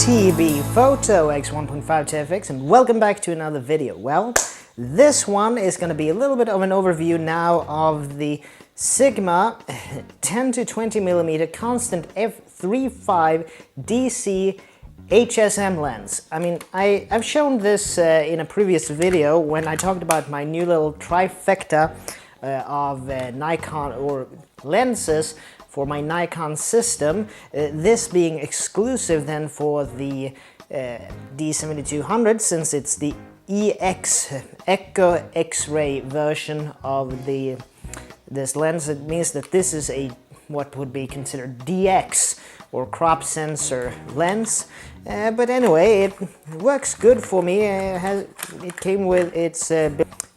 T.B.Photo x1.5 TFX, and welcome back to another video. Well, this one is going to be a little bit of an overview now of the Sigma 10 to 20 millimeter constant f3.5 DC HSM lens. I mean, I've shown this in a previous video when I talked about my new little trifecta of Nikon or lenses for my Nikon system, this being exclusive then for the D7200, since it's the EX Echo X-ray version of this lens. It means that this is a what would be considered DX or crop sensor lens, but anyway, it works good for me. It came with its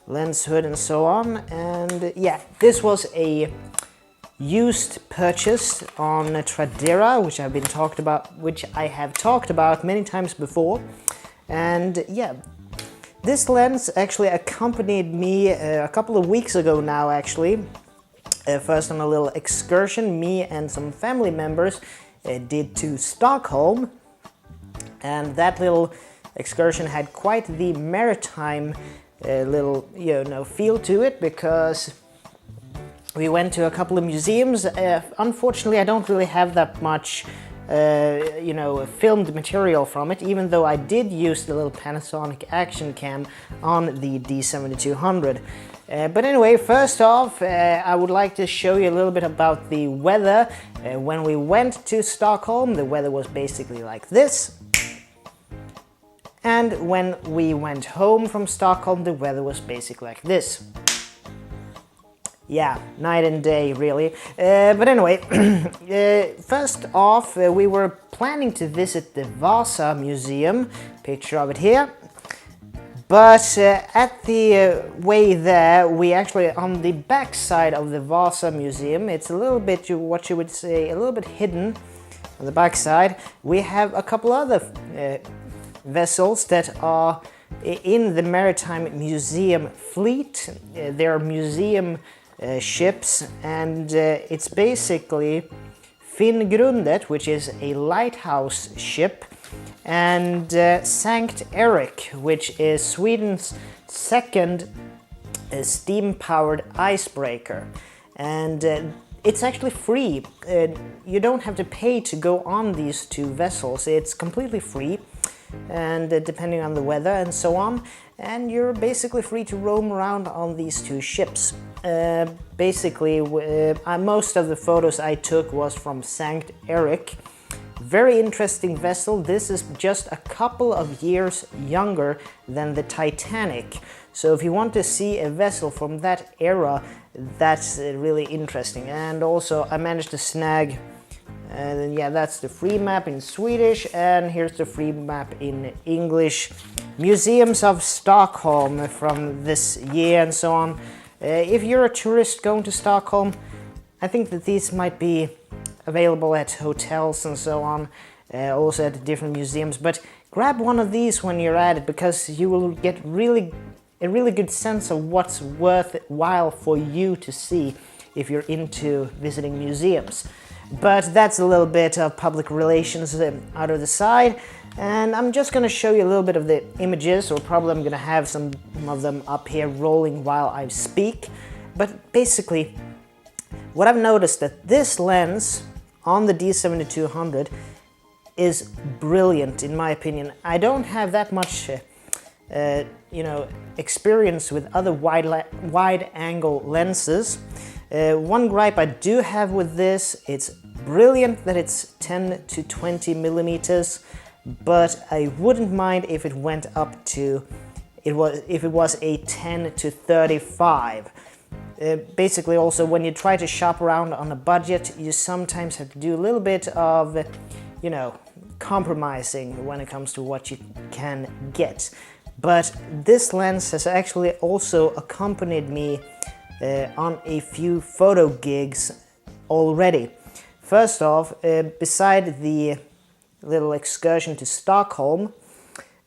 lens hood and so on, and yeah, this was a used purchase on Tradera, which I have talked about many times before. And yeah, this lens actually accompanied me a couple of weeks ago now, actually. First on a little excursion me and some family members did to Stockholm, and that little excursion had quite the maritime little feel to it, because we went to a couple of museums. Unfortunately, I don't really have that much, filmed material from it, even though I did use the little Panasonic action cam on the D7200. But anyway, first off, I would like to show you a little bit about the weather. When we went to Stockholm, the weather was basically like this. And when we went home from Stockholm, the weather was basically like this. Yeah, night and day, really. But anyway, first off, we were planning to visit the Vasa Museum, picture of it here. But at the way there, we actually, on the back side of the Vasa Museum, it's a little bit, what you would say, a little bit hidden on the back side. We have a couple other vessels that are in the Maritime Museum fleet. They're museum ships, and it's basically Finngrundet, which is a lighthouse ship, and Sankt Erik, which is Sweden's second steam-powered icebreaker. And it's actually free. You don't have to pay to go on these two vessels. It's completely free, and depending on the weather and so on, and you're basically free to roam around on these two ships. Basically, most of the photos I took was from Sankt Erik. Very interesting vessel. This is just a couple of years younger than the Titanic. So if you want to see a vessel from that era, that's really interesting. And also I managed to snag, yeah, that's the free map in Swedish, and here's the free map in English. Museums of Stockholm from this year and so on. If you're a tourist going to Stockholm, I think that these might be available at hotels and so on, also at different museums. But grab one of these when you're at it, because you will get a really good sense of what's worthwhile for you to see if you're into visiting museums. But that's a little bit of public relations out of the side, and I'm just going to show you a little bit of the images, or probably I'm going to have some of them up here rolling while I speak. But basically, what I've noticed that this lens on the D7200 is brilliant, in my opinion. I don't have that much experience with other wide-angle lenses. One gripe I do have with this, it's brilliant that it's 10 to 20 millimeters, but I wouldn't mind if it went up to, if it was a 10 to 35. Basically, also when you try to shop around on a budget, you sometimes have to do a little bit of, compromising when it comes to what you can get. But this lens has actually also accompanied me on a few photo gigs already. First off, beside the little excursion to Stockholm,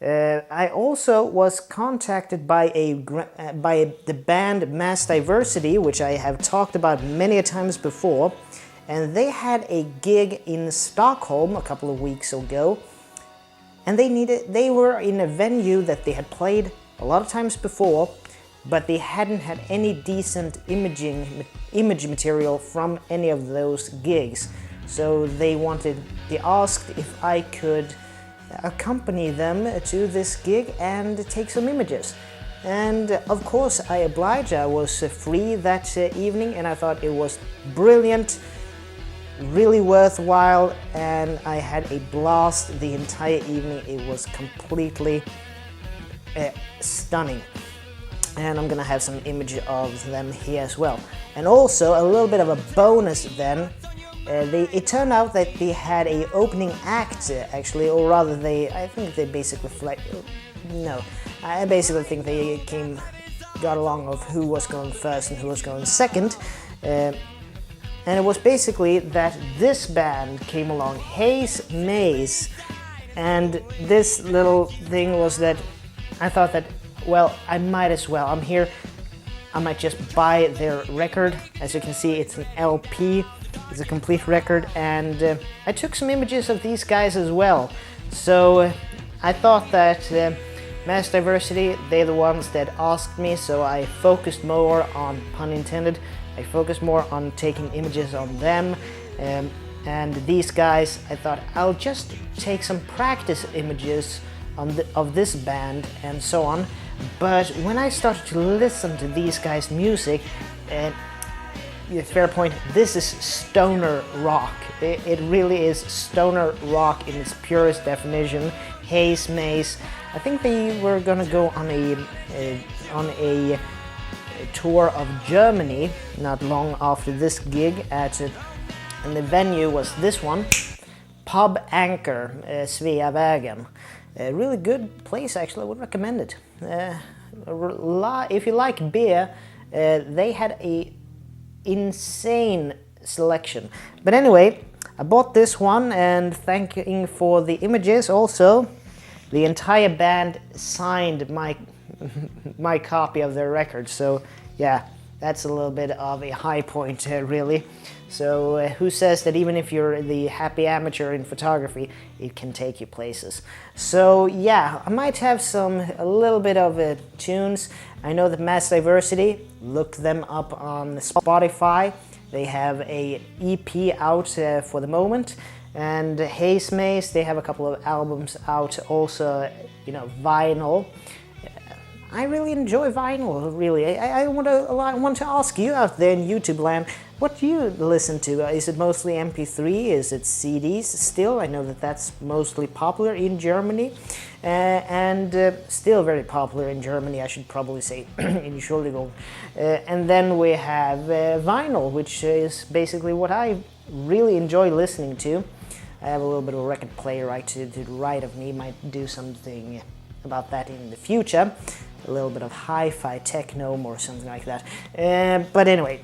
I also was contacted by the band Mass Diversity, which I have talked about many times before, and they had a gig in Stockholm a couple of weeks ago, and they were in a venue that they had played a lot of times before, but they hadn't had any decent image material from any of those gigs. So they asked if I could accompany them to this gig and take some images. And of course I obliged. I was free that evening, and I thought it was brilliant, really worthwhile, and I had a blast the entire evening. It was completely stunning. And I'm gonna have some image of them here as well. And also a little bit of a bonus then, it turned out that they had a opening act actually, or rather I basically think they got along of who was going first and who was going second. And it was basically that this band came along, Hayes Maze, and this little thing was that I thought that, well, I might as well. I'm here, I might just buy their record. As you can see, it's an LP, it's a complete record, and I took some images of these guys as well. So I thought that Mass Diversity, they're the ones that asked me, so I focused more on, pun intended, I focused more on taking images on them. And these guys, I thought I'll just take some practice images of this band and so on. But when I started to listen to these guys' music, fair point, this is stoner rock. It really is stoner rock in its purest definition. Hayes Maze, I think they were gonna go on a tour of Germany not long after this gig, and the venue was this one, Pub Anchor, Sveavägen. A really good place, actually. I would recommend it. If you like beer, they had a insane selection. But anyway, I bought this one, and thanking for the images also, the entire band signed my copy of their record. So yeah, that's a little bit of a high point, really. So who says that even if you're the happy amateur in photography, it can take you places? So yeah, I might have a little bit of tunes. I know that Mass Diversity, look them up on Spotify. They have a EP out for the moment. And Hayes Maze, they have a couple of albums out also, vinyl. I really enjoy vinyl, really. I want to ask you out there in YouTube land, what do you listen to? Is it mostly MP3? Is it CDs still? I know that that's mostly popular in Germany, and still very popular in Germany, I should probably say, in Entschuldigung. And then we have vinyl, which is basically what I really enjoy listening to. I have a little bit of a record player right to the right of me, might do something about that in the future. A little bit of hi-fi techno or something like that. But anyway,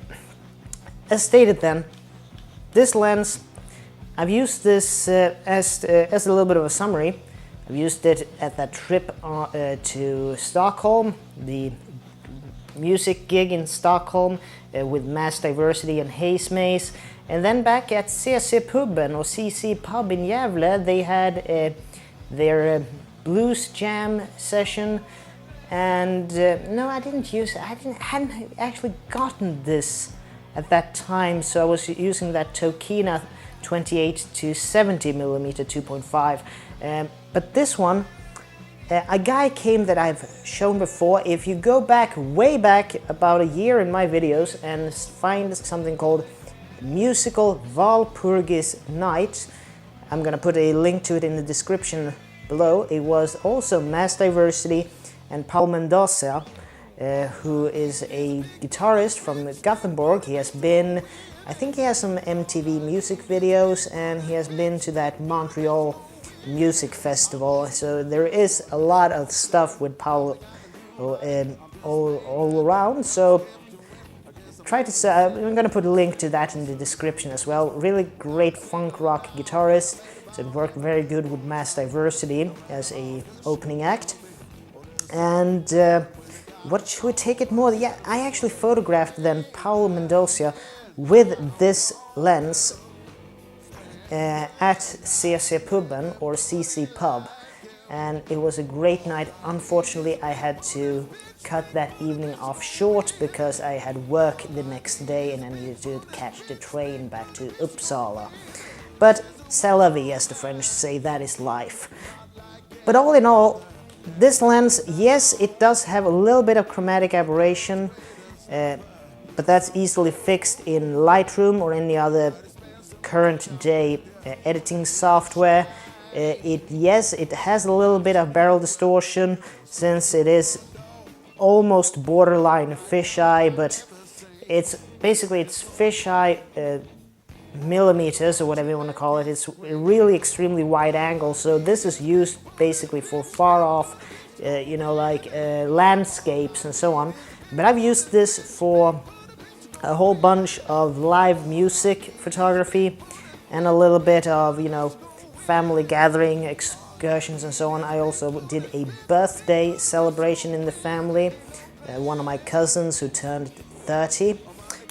as stated then, this lens, I've used this as a little bit of a summary. I've used it at that trip to Stockholm, the music gig in Stockholm with Mass Diversity and Hayes Maze. And then back at C.C.Puben or C.C.Pub in Gävle, they had their blues jam session. And no, I hadn't actually gotten this at that time, so I was using that Tokina 28 to 70 millimeter 2.5. But this one, a guy came that I've shown before. If you go back, way back, about a year in my videos and find something called Musical Walpurgis Night, I'm gonna put a link to it in the description below. It was also Mass Diversity and Paulo Mendoza, who is a guitarist from Gothenburg. He has been, I think he has some MTV music videos, and he has been to that Montreal music festival. So there is a lot of stuff with Paulo all around. So I'm gonna put a link to that in the description as well. Really great funk rock guitarist. So it worked very good with Mass Diversity as a opening act. And what should we take it more? Yeah, I actually photographed then Paulo Mendoza with this lens at C.C.Puben or C.C.Pub. and it was a great night. Unfortunately, I had to cut that evening off short because I had work the next day and I needed to catch the train back to Uppsala. But c'est la vie, as the French say, that is life. But all in all, this lens, yes, it does have a little bit of chromatic aberration, but that's easily fixed in Lightroom or any other current day editing software. Yes, it has a little bit of barrel distortion since it is almost borderline fisheye, but it's fisheye millimeters or whatever you want to call it. It's really extremely wide angle, so this is used basically for far off, landscapes and so on. But I've used this for a whole bunch of live music photography and a little bit of, family gathering, excursions and so on. I also did a birthday celebration in the family, one of my cousins who turned 30,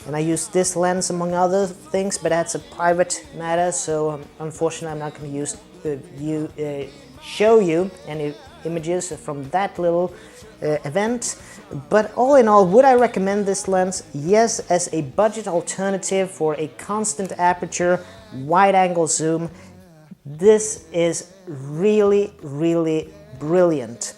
and I used this lens among other things, but that's a private matter, so unfortunately I'm not going to show you any images from that little event. But all in all, would I recommend this lens? Yes, as a budget alternative for a constant aperture, wide angle zoom. This is really, really brilliant.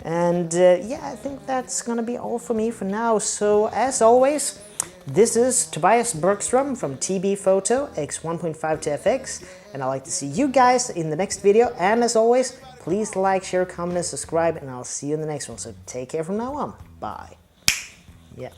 And I think that's gonna be all for me for now. So as always, this is Tobias Bergström from T.B.Photo X1.5 to FX, and I'd like to see you guys in the next video. And as always, please like, share, comment, and subscribe, and I'll see you in the next one. So take care from now on. Bye. Yeah.